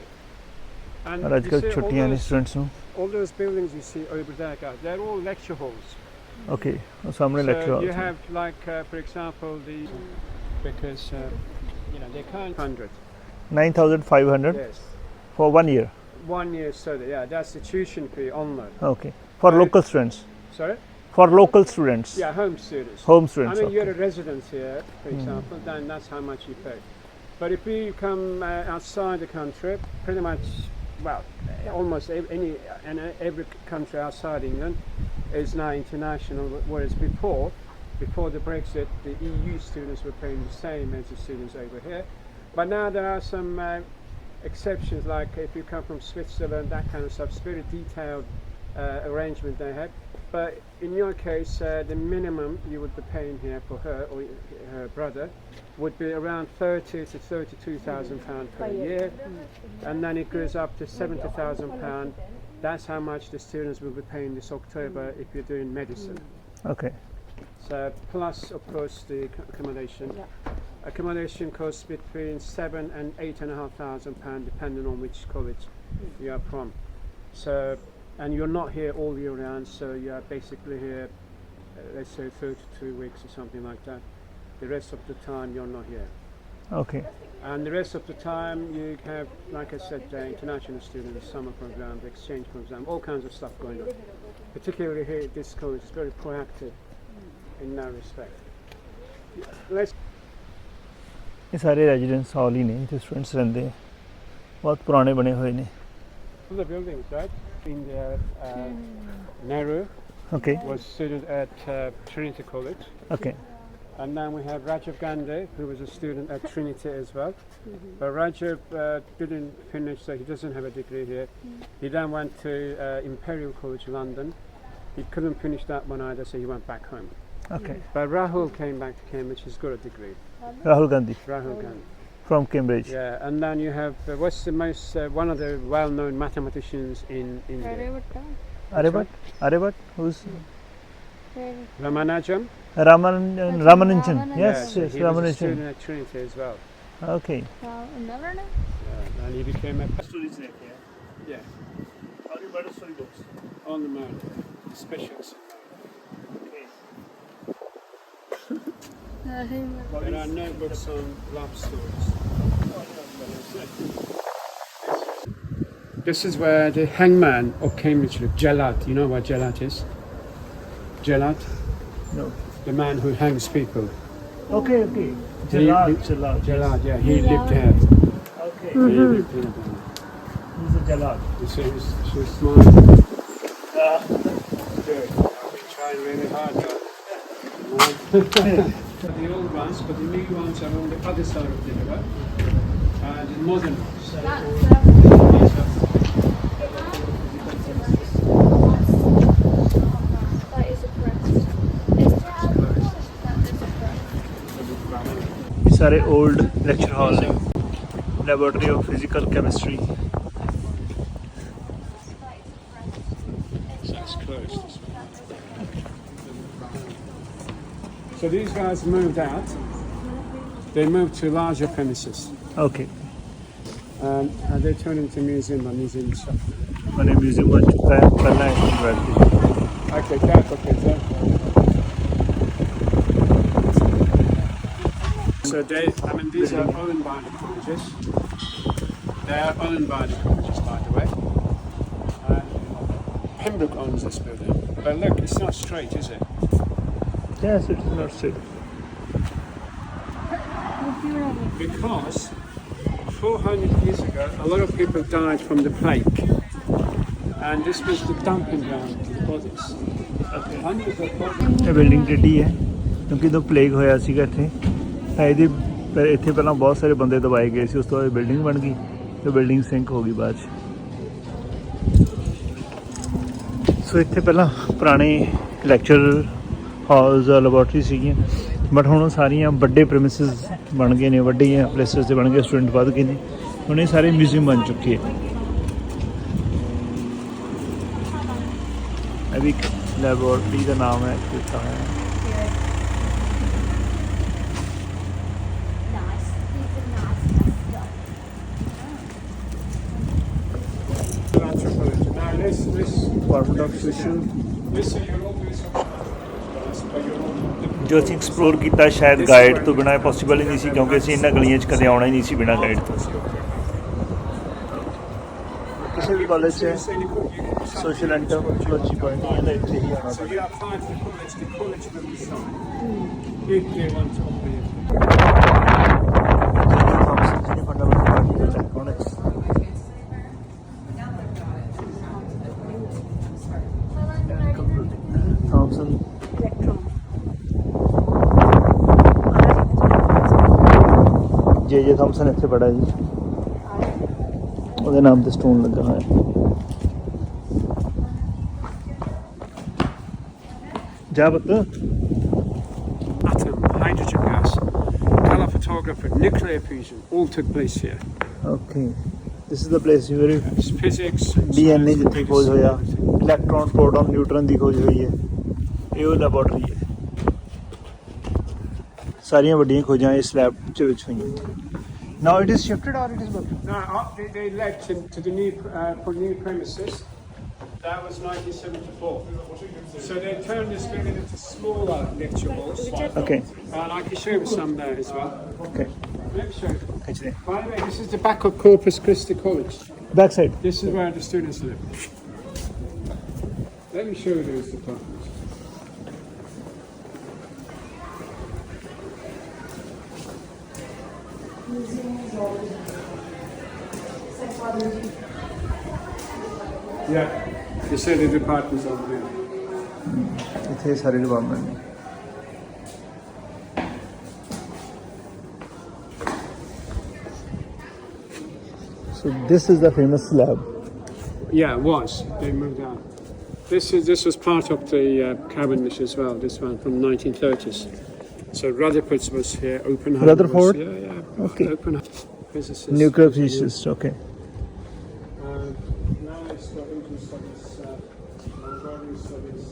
And ਔਰ ਅੱਜ you ਕੱਲ੍ਹ see all ਛੁੱਟੀਆਂ ਨੇ those- ਸਟੂਡੈਂਟਸ ਨੂੰ all those buildings you see over there, guys, they're all lecture halls. Okay ਉਹ ਸਾਹਮਣੇ So lecture you have, like, for example, because they can't 100. 9500 Yes, for 1 year 1 year study. Yeah, that's the tuition fee only. okay for So- local students Sorry. for local students Yeah, home students. home I students mean, okay. you're a resident here, for example, then that's how much you pay. But if you come outside the country, pretty much, well, almost every country outside England is now international, whereas before the Brexit, the EU students were paying the same as the students over here. But now there are some exceptions, like if you come from Switzerland, that kind of stuff. It's very detailed arrangement they have. But in your case, the minimum you would be paying here for her or her brother would be around 30 to 32,000 pound per year, and then it goes up to 70,000 pound. That's how much the students will be paying this October if you're doing medicine. okay So plus, of course, the accommodation. Accommodation costs between 7 and 8,500 pound, depending on which college you are from. So, and you're not here all year round, so you are basically here, let's say 32 weeks or something like that. The rest of the time you're not here. okay And the rest of the time you have, like I said, international students, summer program, the exchange program, all kinds of stuff going on. Particularly here at this college, it's very proactive in that respect. Let's ਇਹ ਸਾਰੇ residence ਹਾਲ ਹੀ ਨੇ ਜਿੱਥੇ students ਰਹਿੰਦੇ ਆ ਬਹੁਤ ਪੁਰਾਣੇ ਬਣੇ ਹੋਏ ਨੇ the buildings, right? In the Nehru okay was student at Trinity College, okay and then we have Rajiv Gandhi, who was a student at Trinity as well. But Rajiv didn't finish, so he doesn't have a degree here. He then went to Imperial College London. He couldn't finish that one either, so he went back home. okay But Rahul came back to Cambridge. He's got a degree. Rahul Gandhi Rahul Gandhi. from Cambridge Yeah, and then you have what's the most one of the well-known mathematicians in India, Aryabhat who's Ramanujam. Ramanujan yes So yes he was a Ramanujan student at Trinity as well. okay And he became a stories लेके हैं yeah how you better story books on the mountain, specials. There are no books on love stories. This is where the hangman of Cambridge lived, Jalad. You know what Jalad is? Jalad, no the man who hangs people. okay Jalad Jalad, yeah, he lived here. okay He lived here. he's a Jalad You see, she's smiling. Good. I've been trying really hard. The old ones, but the new ones are on the other side of the river. The modern ones. These are- ये सारे old lecture hall हैं laboratory of physical chemistry So it's closed. This one. So these guys moved out. They moved to larger premises, okay and they turned into museum and museum stuff. मैंने museum में चुका है पहला है Okay, careful, kids. So these are owned by the colleges. They are owned by the colleges, by the way. Pembroke owns this building. But look, it's not straight, is it? yes it's not straight because 400 years ago, a lot of people died from the plague, and this was the dumping ground for the bodies. Hundreds of bodies. ਇਹ building ਟੇਢੀ ਹੈ ਕਿਉਂਕਿ ਜਦੋਂ plague ਹੋਇਆ ਸੀਗਾ ਇੱਥੇ ਤਾਂ ਇਹਦੇ ਇੱਥੇ ਪਹਿਲਾਂ ਬਹੁਤ ਸਾਰੇ ਬੰਦੇ ਦਬਾਏ ਗਏ ਸੀ, ਉਸ ਤੋਂ ਬਾਅਦ ਬਿਲਡਿੰਗ ਬਣ ਗਈ ਤੇ ਬਿਲਡਿੰਗ ਸਿੰਕ ਹੋ ਗਈ ਬਾਅਦ 'ਚ। ਸੋ ਇੱਥੇ ਪਹਿਲਾਂ ਪੁਰਾਣੇ ਲੈਕਚਰ ਹਾਲਸ ਲੈਬੋਰਟਰੀ ਸੀਗੀਆਂ, ਬਟ ਹੁਣ ਸਾਰੀਆਂ ਵੱਡੇ ਪ੍ਰੈਮਿਸਿਸ ਬਣ ਗਏ ਨੇ, ਵੱਡੀਆਂ ਪਲੇਸਿਸ 'ਤੇ ਬਣ ਗਏ, ਸਟੂਡੈਂਟ ਵੱਧ ਗਏ ਨੇ, ਹੁਣ ਇਹ ਸਾਰੇ ਮਿਊਜ਼ੀਅਮ ਬਣ ਚੁੱਕੇ ਹੈ। ਇਹ ਵੀ ਲੈਬੋਰਟਰੀ ਦਾ ਨਾਮ ਹੈ ਦਿੱਤਾ ਹੋਇਆ। Now this ਜੋ ਅਸੀਂ ਐਕਸਪਲੋਰ ਕੀਤਾ ਸ਼ਾਇਦ ਗਾਈਡ ਤੋਂ ਬਿਨਾਂ ਪੋਸੀਬਲ ਹੀ ਨਹੀਂ ਸੀ, ਕਿਉਂਕਿ ਅਸੀਂ ਇਹਨਾਂ ਗਲੀਆਂ 'ਚ ਕਦੇ ਆਉਣਾ ਹੀ ਨਹੀਂ ਸੀ ਬਿਨਾਂ ਗਾਈਡ ਤੋਂ। ਕਿਸੇ ਵੀ ਕਾਲਜ 'ਚ ਸੋਸ਼ਲ ਐਂਟਰਪ੍ਰੀਨਿਓਰਸ਼ਿਪ ਪੜ੍ਹਨੀ ਹੈ ਤਾਂ ਇੱਥੇ ਹੀ ਆਉਣਾ So you apply for the college will decide if they want to offer you. Thompson ਜੇ ਥਾਮਸਨ ਇੱਥੇ ਪੜਾ ਜੀ, ਉਹਦੇ ਨਾਮ ਤੇ ਸਟੋਨ ਲੱਗਾ ਹੋਇਆ। ਜਾ ਪੁੱਤ। Atom, hydrogen gas, colour photography, nuclear fusion, all took place here. Okay, this is the place wear It's physics. DNA ਜਿੱਥੇ ਖੋਜ ਹੋਇਆ, ਇਲੈਕਟ੍ਰੋਨ, ਪ੍ਰੋਟੋਨ, ਨਿਊਟਰਨ ਦੀ ਖੋਜ ਹੋਈ ਹੈ। ਇਹ ਉਹ ਲੈਬੋਰਟਰੀ ਹੈ। ਸਾਰੀਆਂ ਵੱਡੀਆਂ ਖੋਜਾਂ ਇਸ ਲੈਬ ਦੇ ਵਿੱਚ ਹੋਈਆਂ। Now it is shifted or it is built? No, they led to the new for new premises. That was 1974. So they turned this building into smaller lecture halls. Okay. And I can show you some there as well. Okay. Let me show you. Actually, By the way, this is the back of Corpus Christi College. back side. This is where the students live. Let me show you those departments. Yeah, you say the departments over there. ਇੱਥੇ ਸਾਰੇ department ਨੇ। So this is the famous lab. Yeah, it was. They moved out. This was part of the Cavendish as well. This one from the 1930s. So Rutherford was here. Oppenheimer. Rutherford? Was, yeah. Okay. Oppenheimer. Physicist. Nuclear physicist. Okay. Now it's got Asian studies, Mongolian studies,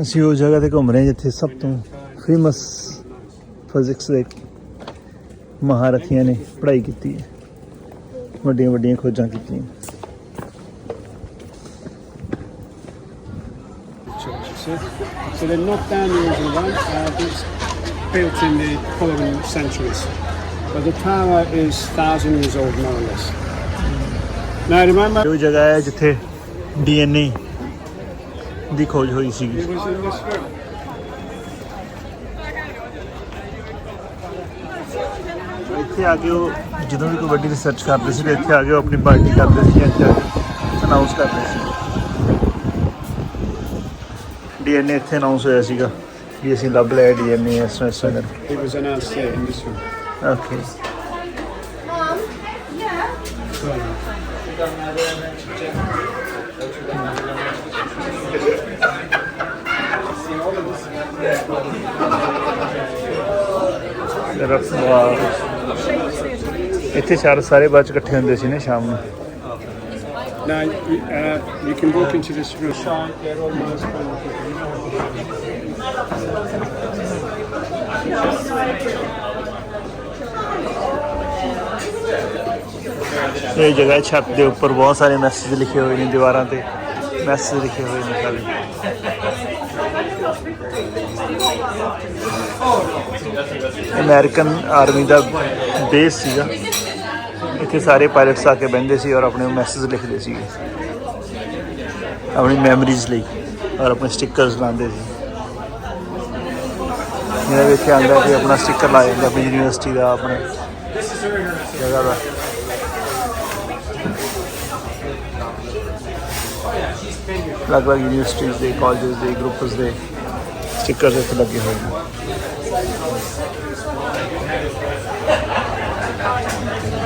ਅਸੀਂ ਉਹ ਜਗ੍ਹਾ ਤੇ ਘੁੰਮ ਰਹੇ ਹਾਂ ਜਿੱਥੇ ਸਭ ਤੋਂ ਫੇਮਸ ਫਿਜ਼ਿਕਸ ਦੇ ਮਹਾਰਥੀਆਂ ਨੇ ਪੜ੍ਹਾਈ ਕੀਤੀ ਹੈ, ਵੱਡੀਆਂ ਵੱਡੀਆਂ ਖੋਜਾਂ ਕੀਤੀਆਂ। So they knocked down the original one. It's built in the following centuries. But the tower is 1,000 years old, more or less. Now remember, ਉਹ ਜਗ੍ਹਾ ਹੈ ਜਿੱਥੇ DNA ਦੀ ਖੋਜ ਹੋਈ ਸੀਗੀ। it was in this room. ਇੱਥੇ ਆ ਕੇ ਉਹ ਜਦੋਂ ਵੀ ਕੋਈ ਵੱਡੀ ਰਿਸਰਚ ਕਰਦੇ ਸੀ, ਇੱਥੇ ਆ ਕੇ ਉਹ ਆਪਣੀ ਪਾਰਟੀ ਕਰਦੇ ਸੀ, ਇੱਥੇ ਆ ਕੇ ਅਨਾਉਂਸ ਕਰਦੇ ਸੀ। DNA ਇੱਥੇ ਅਨਾਉਂਸ ਹੋਇਆ ਸੀਗਾ ਵੀ ਅਸੀਂ ਲੱਭ ਲਿਆ DNA ਇਸ ਤਰ੍ਹਾਂ ਇਸ ਤਰ੍ਹਾਂ। It was announced here in this room. Okay, ਇੱਥੇ ਸਾਰੇ ਬਾਅਦ 'ਚ ਇਕੱਠੇ ਹੁੰਦੇ ਸੀ ਨਾ ਸ਼ਾਮ ਨੂੰ। Now you can walk into this room. They're all nice ਇਹ ਜਗ੍ਹਾ ਛੱਤ ਦੇ ਉੱਪਰ ਬਹੁਤ ਸਾਰੇ ਮੈਸੇਜ ਲਿਖੇ ਹੋਏ ਨੇ, ਦੀਵਾਰਾਂ ਤੇ ਮੈਸੇਜ ਲਿਖੇ ਹੋਏ ਨੇ ਖਾਲੀ। ਅਮਰੀਕਨ ਆਰਮੀ ਦਾ ਬੇਸ ਸੀਗਾ ਇੱਥੇ ਸਾਰੇ ਪਾਇਲਟਸ ਆ ਕੇ ਬਹਿੰਦੇ ਸੀ ਔਰ ਆਪਣੇ ਮੈਸੇਜ ਲਿਖਦੇ ਸੀ ਆਪਣੀ ਮੈਮਰੀਜ਼ ਲਈ ਔਰ ਆਪਣੇ ਸਟਿੱਕਰਸ ਲਾਉਂਦੇ ਸੀ। ਜਿਹੜਾ ਵੀ ਇੱਥੇ ਆਉਂਦਾ ਕਿ ਆਪਣਾ ਸਟਿੱਕਰ ਲਾ ਜਾਂਦਾ ਆਪਣੀ ਯੂਨੀਵਰਸਿਟੀ ਦਾ, ਆਪਣੇ ਜਗ੍ਹਾ ਦਾ। ਅਲੱਗ-ਅਲੱਗ ਯੂਨੀਵਰਸਿਟੀਜ਼ ਦੇ, ਕਾਲਜਸ ਦੇ, ਗਰੁੱਪਸ ਦੇ ਸਟਿੱਕਰਸ ਇੱਥੇ ਲੱਗੇ ਹੋਏ ਨੇ।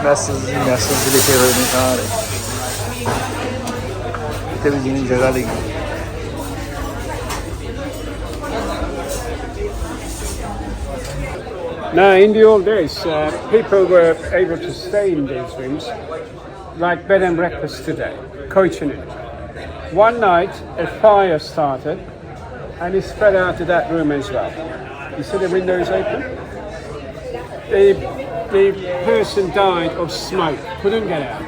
ਮੈਸੇਜ ਲਿਖੇ ਹੋਏ ਨੇ ਸਾਰੇ। ਇੱਥੇ ਵੀ ਜਿੰਨੀ ਜਗ੍ਹਾ ਲਈ Now, in the old days, people were able to stay in these rooms like bed and breakfast today, coaching it. One night, a fire started and it spread out to that room as well. You see the windows open? The person died of smoke, couldn't get out.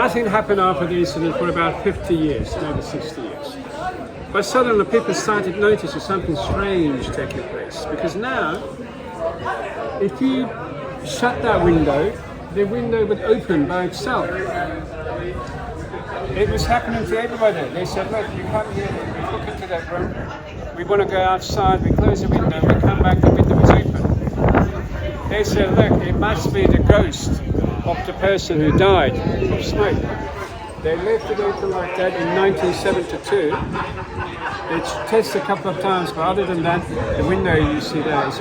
Nothing happened after the incident for about 50 years, maybe 60 years. But suddenly people started noticing something strange taking place. Because now, if you shut that window, the window would open by itself. It was happening to everybody. They said, look, you come here, we look into that room, we want to go outside, we close the window, we come back, the window is open. They said, look, it must be the ghost of the person who died of smoke. They left it open like that in 1972. They tested a couple of times, but other than that, the window you see there is...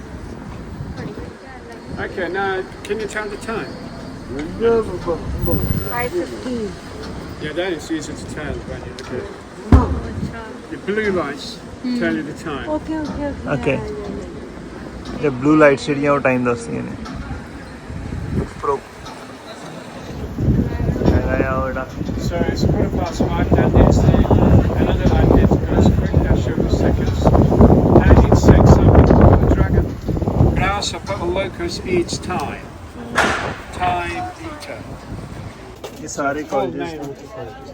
Okay, now, can you tell the time? 5:15. Yeah, that is easy to tell when you look at it. The blue lights tell you the time. Okay. Okay. ਤੇ blue lights ਜਿਹੜੀਆਂ ਉਹ time ਦੱਸਦੀਆਂ ਨੇ। Pro ਹੈਗਾ ਆ ਉਹ ਜਿਹੜਾ So it's 5:15, that is another light that goes quick, that shows seconds. And it said something called the dragon. Grasshopper or locust eats time. Time eater. ਇਹ ਸਾਰੇ Old colleges name of the college.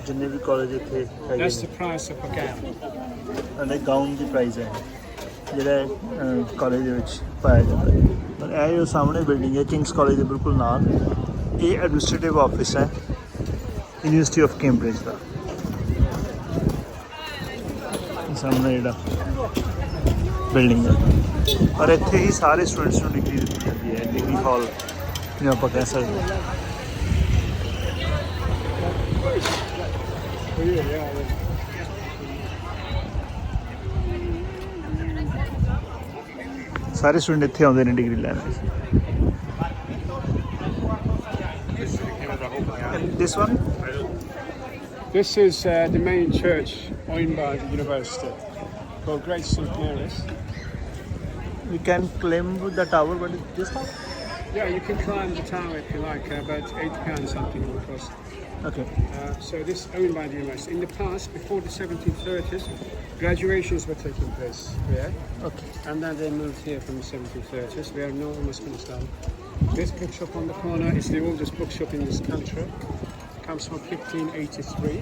ਜਿੰਨੇ ਵੀ college ਇੱਥੇ ਹੈਗੇ That's ਨੇ the price of a gown. ਉਹਦੇ gown ਦੀ price ਹੈ ਜਿਹੜਾ college ਦੇ ਵਿੱਚ ਪਾਇਆ ਜਾਂਦਾ ਹੈ। ਪਰ ਇਹ ਜੋ ਸਾਹਮਣੇ ਬਿਲਡਿੰਗ ਹੈ ਕਿੰਗਸ ਕਾਲਜ ਦੇ ਬਿਲਕੁਲ ਨਾਲ, ਇਹ ਐਡਮਿਨਿਸਟ੍ਰੇਟਿਵ ਆਫਿਸ ਹੈ ਯੂਨੀਵਰਸਿਟੀ ਆਫ ਕੈਂਬਰਿਜ ਦਾ। ਸਾਹਮਣੇ ਜਿਹੜਾ ਬਿਲਡਿੰਗ ਹੈ ਔਰ ਇੱਥੇ ਹੀ ਸਾਰੇ ਸਟੂਡੈਂਟਸ ਨੂੰ ਡਿਗਰੀ ਦਿੱਤੀ ਜਾਂਦੀ ਹੈ, ਡਿਗਰੀ ਹਾਲ ਜਿਵੇਂ ਆਪਾਂ ਕਹਿ ਸਕਦੇ ਹਾਂ। ਸਾਰੇ ਸਟੂਡੈਂਟ ਇੱਥੇ ਆਉਂਦੇ ਨੇ ਡਿਗਰੀ ਲੈਣ ਲਈ। This one? This is the main church owned by the university called Great St. Mary's. You can climb the tower, but it's just not. Yeah, you can climb the tower if you like, about £8 something it will cost. Okay. So this is owned by the university. In the past, before the 1730s, graduations were taking place here. Okay. And then they moved here from the 1730s. We are now almost finished now. This bookshop on the corner is the oldest bookshop in this country. It comes from 1583.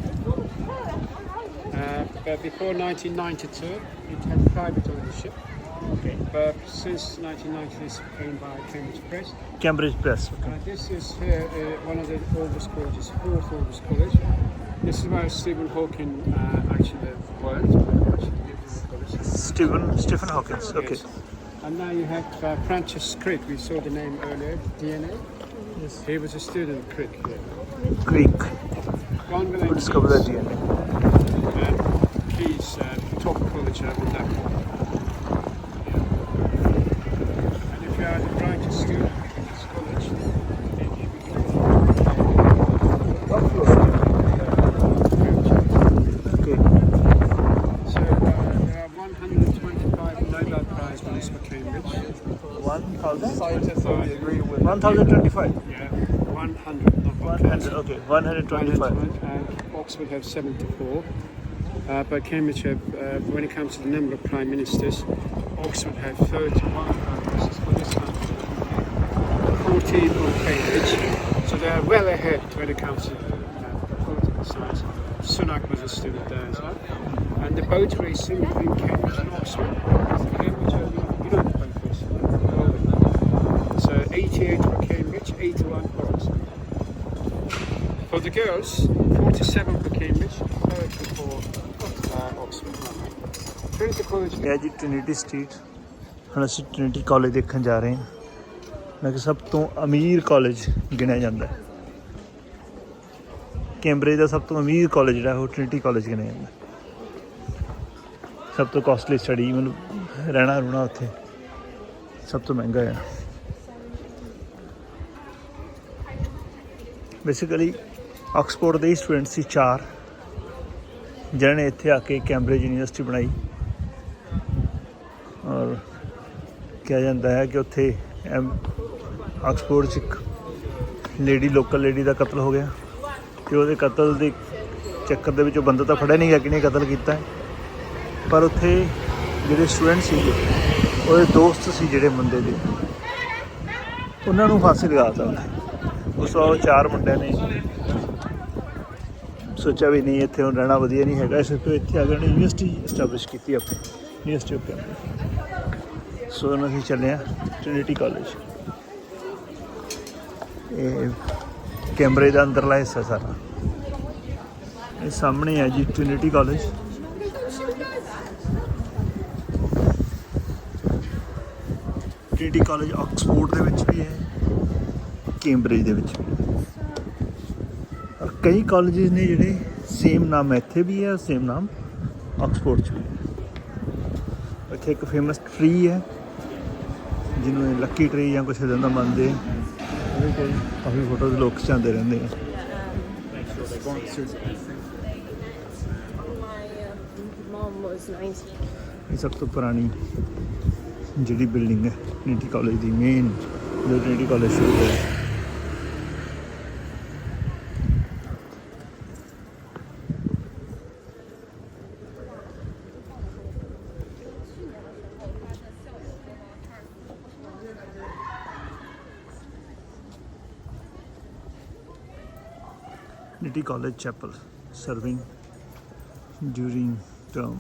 But before 1992, it had private ownership. Okay. But since 1990, it's owned by Cambridge Press. Cambridge Press. Okay. This is here one of the oldest colleges, fourth oldest college. This is where Stephen Hawking actually worked. Stephen Hawking. Okay. Yes. And now you have Francis Crick. We saw the name earlier, DNA. Yes. He was a student of Crick here. Creek. Gonville Who discovered the DNA? and he's top college in that. And if you are the brightest student in this college, then you Okay. So there are 125 Nobel Prize winners for Cambridge. 1,000. Scientists only agree with 1,025. Yeah, 100, not 100. Okay. 125. And Oxford have 74. But Cambridge have, when it comes to the number of prime ministers, Oxford have 31 prime ministers for this country, 14 on Cambridge. So they are well ahead when it comes to political science. Sunak was a student there as well. And the boat racing between Cambridge and Oxford, Cambridge are the boat racing. So 88 for Cambridge. For the girls, 47 for Cambridge, 30 for Oxford. Trinity College. ਇਹ ਜੀ Trinity street. ਹੁਣ ਅਸੀਂ Trinity college ਦੇਖਣ ਜਾ ਰਹੇ ਹਾਂ, ਮੈਂ ਕਿ ਸਭ ਤੋਂ ਅਮੀਰ ਕਾਲਜ ਗਿਣਿਆ ਜਾਂਦਾ ਹੈ। ਕੈਂਬਰਿਜ ਦਾ ਸਭ ਤੋਂ ਅਮੀਰ ਕਾਲਜ ਜਿਹੜਾ ਉਹ ਟ੍ਰਿਨਿਟੀ ਕਾਲਜ ਗਿਣਿਆ ਜਾਂਦਾ। ਸਭ ਤੋਂ ਕਾਸਟਲੀ ਸਟੱਡੀ, ਮਤਲਬ ਰਹਿਣਾ ਰੁਣਾ ਉੱਥੇ ਸਭ ਤੋਂ ਮਹਿੰਗਾ ਆ। ਬੇਸਿਕਲੀ ਆਕਸਫੋਰਡ ਦੇ ਸਟੂਡੈਂਟ ਸੀ 4 ਜਿਨ੍ਹਾਂ ਨੇ ਇੱਥੇ ਆ ਕੇ ਕੈਂਬਰਿਜ ਯੂਨੀਵਰਸਿਟੀ ਬਣਾਈ। ਔਰ ਕਿਹਾ ਜਾਂਦਾ ਹੈ ਕਿ ਉੱਥੇ ਆਕਸਫੋਰਡ 'ਚ ਇੱਕ ਲੋਕਲ ਲੇਡੀ ਦਾ ਕਤਲ ਹੋ ਗਿਆ ਅਤੇ ਉਹਦੇ ਕਤਲ ਦੇ ਚੱਕਰ ਦੇ ਵਿੱਚ ਉਹ ਬੰਦਾ ਤਾਂ ਫੜਿਆ ਨਹੀਂ ਗਿਆ ਕਿਹਨੇ ਕਤਲ ਕੀਤਾ, ਪਰ ਉੱਥੇ ਜਿਹੜੇ ਸਟੂਡੈਂਟ ਸੀਗੇ ਉਹਦੇ ਦੋਸਤ ਸੀ ਜਿਹੜੇ ਬੰਦੇ ਦੇ, ਉਹਨਾਂ ਨੂੰ ਫਾਂਸੀ ਲਗਾ ਦਿੱਤਾ ਉੱਥੇ। ਉਸ ਤੋਂ 4 ਮੁੰਡਿਆਂ ਨੇ ਸੋਚਿਆ ਵੀ ਨਹੀਂ ਇੱਥੇ ਹੁਣ ਰਹਿਣਾ ਵਧੀਆ ਨਹੀਂ ਹੈਗਾ, ਇਸ ਤੋਂ ਇੱਥੇ ਆ ਕੇ ਉਹਨੇ ਯੂਨੀਵਰਸਿਟੀ ਇਸਟੈਬਲਿਸ਼ ਕੀਤੀ ਆਪਣੀ, ਯੂਨੀਵਰਸਿਟੀ ਆਫ ਕੈਂਬਰਿਜ। ਸੋ ਹੁਣ ਅਸੀਂ ਚੱਲੇ ਹਾਂ ਟ੍ਰਿਨਿਟੀ ਕਾਲਜ। ਇਹ ਕੈਂਬਰਿਜ ਦਾ ਅੰਦਰਲਾ ਹਿੱਸਾ ਸਾਰਾ, ਇਹ ਸਾਹਮਣੇ ਹੈ ਜੀ Trinity college. Trinity college Oxford ਦੇ ਵਿੱਚ ਵੀ ਹੈ, ਕੈਂਬਰਿਜ ਦੇ ਵਿੱਚ ਵੀ। ਔਰ ਕਈ ਕਾਲਜਿਸ ਨੇ ਜਿਹੜੇ ਸੇਮ ਨਾਮ ਇੱਥੇ ਵੀ ਹੈ, ਸੇਮ ਨਾਮ ਆਕਸਫੋਰਡ 'ਚ ਵੀ ਹੈ। ਇੱਥੇ ਇੱਕ ਫੇਮਸ ਟਰੀ ਹੈ ਜਿਹਨੂੰ ਇਹ ਲੱਕੀ ਟਰੀ ਜਾਂ ਕੁਛ ਇੱਦਾਂ ਦਾ ਮੰਨਦੇ ਆ, ਉਹਦੇ ਕੋਲ ਕਾਫੀ ਫੋਟੋਜ਼ ਲੋਕ ਖਿਚਾਉਂਦੇ ਰਹਿੰਦੇ ਆ। ਇਹ ਸਭ ਤੋਂ ਪੁਰਾਣੀ ਜਿਹੜੀ ਬਿਲਡਿੰਗ ਹੈ ਟ੍ਰਿਨਿਟੀ ਕਾਲਜ ਦੀ, ਮੇਨ ਜੋ ਟ੍ਰਿਨਿਟੀ ਕਾਲਜ ਸ਼ੁਰੂ ਹੋਇਆ। Trinity College Chapel serving during term.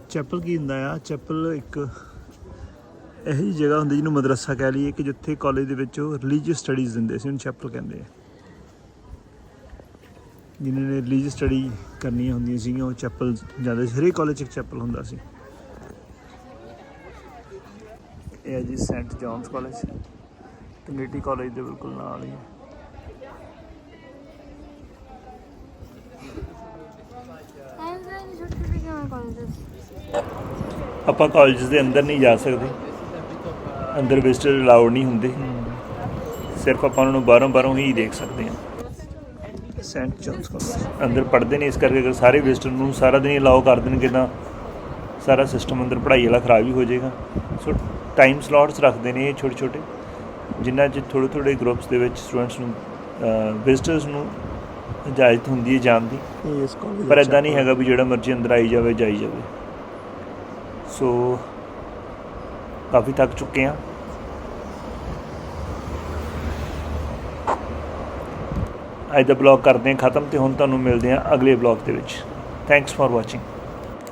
Chapel ਕੀ ਹੁੰਦਾ ਆ? ਚੈਪਲ ਇੱਕ ਇਹੋ ਜਿਹੀ ਜਗ੍ਹਾ ਹੁੰਦੀ ਜਿਹਨੂੰ ਮਦਰਸਾ ਕਹਿ ਲਈਏ, ਕਿ ਜਿੱਥੇ ਕਾਲਜ ਦੇ ਵਿੱਚ ਉਹ ਰਿਲੀਜੀਅਸ ਸਟੱਡੀਜ਼ ਦਿੰਦੇ ਸੀ, ਉਹਨੂੰ ਚੈਪਲ ਕਹਿੰਦੇ ਆ। ਜਿਨ੍ਹਾਂ ਨੇ ਰਿਲੀਜੀਅਸ ਸਟੱਡੀ ਕਰਨੀਆਂ ਹੁੰਦੀਆਂ ਸੀਗੀਆਂ ਉਹ ਚੈਪਲ ਜਾਂਦੇ ਸੀ। ਹਰੇਕ ਕਾਲਜ 'ਚ ਇੱਕ ਚੈਪਲ ਹੁੰਦਾ ਸੀ। ਇਹ ਹੈ ਜੀ Saint John's College, Trinity College ਦੇ ਬਿਲਕੁਲ ਨਾਲ ਹੀ। ਆਪਾਂ ਕਾਲਜ ਦੇ ਅੰਦਰ ਨਹੀਂ ਜਾ ਸਕਦੇ, ਅੰਦਰ ਵਿਜ਼ਟਰ ਅਲਾਉਡ ਨਹੀਂ ਹੁੰਦੇ, ਸਿਰਫ ਆਪਾਂ ਉਹਨਾਂ ਨੂੰ ਬਾਹਰੋਂ ਹੀ ਦੇਖ ਸਕਦੇ ਹਾਂ। ਸੈਂਟ ਜੌਨਸ ਕਾਲਜ ਅੰਦਰ ਪੜ੍ਹਦੇ ਨੇ, ਇਸ ਕਰਕੇ ਅਗਰ ਸਾਰੇ ਵਿਜ਼ਟਰ ਨੂੰ ਸਾਰਾ ਦਿਨ ਅਲਾਓ ਕਰ ਦੇਣਗੇ ਤਾਂ ਸਾਰਾ ਸਿਸਟਮ ਅੰਦਰ ਪੜ੍ਹਾਈ ਵਾਲਾ ਖਰਾਬ ਹੀ ਹੋ ਜਾਏਗਾ। ਸੋ ਟਾਈਮ ਸਲੋਟਸ ਰੱਖਦੇ ਨੇ ਇਹ ਛੋਟੇ ਜਿਨ੍ਹਾਂ 'ਚ ਥੋੜ੍ਹੇ ਗਰੁੱਪਸ ਦੇ ਵਿੱਚ ਸਟੂਡੈਂਟਸ ਨੂੰ, ਵਿਜ਼ਟਰਸ ਨੂੰ ਇਜਾਜ਼ਤ ਹੁੰਦੀ ਹੈ ਜਾਣ ਦੀ, ਪਰ ਇੱਦਾਂ ਨਹੀਂ ਹੈਗਾ ਵੀ ਜਿਹੜਾ ਮਰਜ਼ੀ ਅੰਦਰ ਆਈ ਜਾਵੇ ਜਾਈ ਜਾਵੇ। ਸੋ ਕਾਫੀ ਥੱਕ ਚੁੱਕੇ ਹਾਂ। ਅੱਜ ਦਾ ਬਲੌਗ ਕਰਦੇ ਹਾਂ ਖ਼ਤਮ, ਅਤੇ ਹੁਣ ਤੁਹਾਨੂੰ ਮਿਲਦੇ ਹਾਂ ਅਗਲੇ ਬਲੌਗ ਦੇ ਵਿੱਚ। Thanks for watching.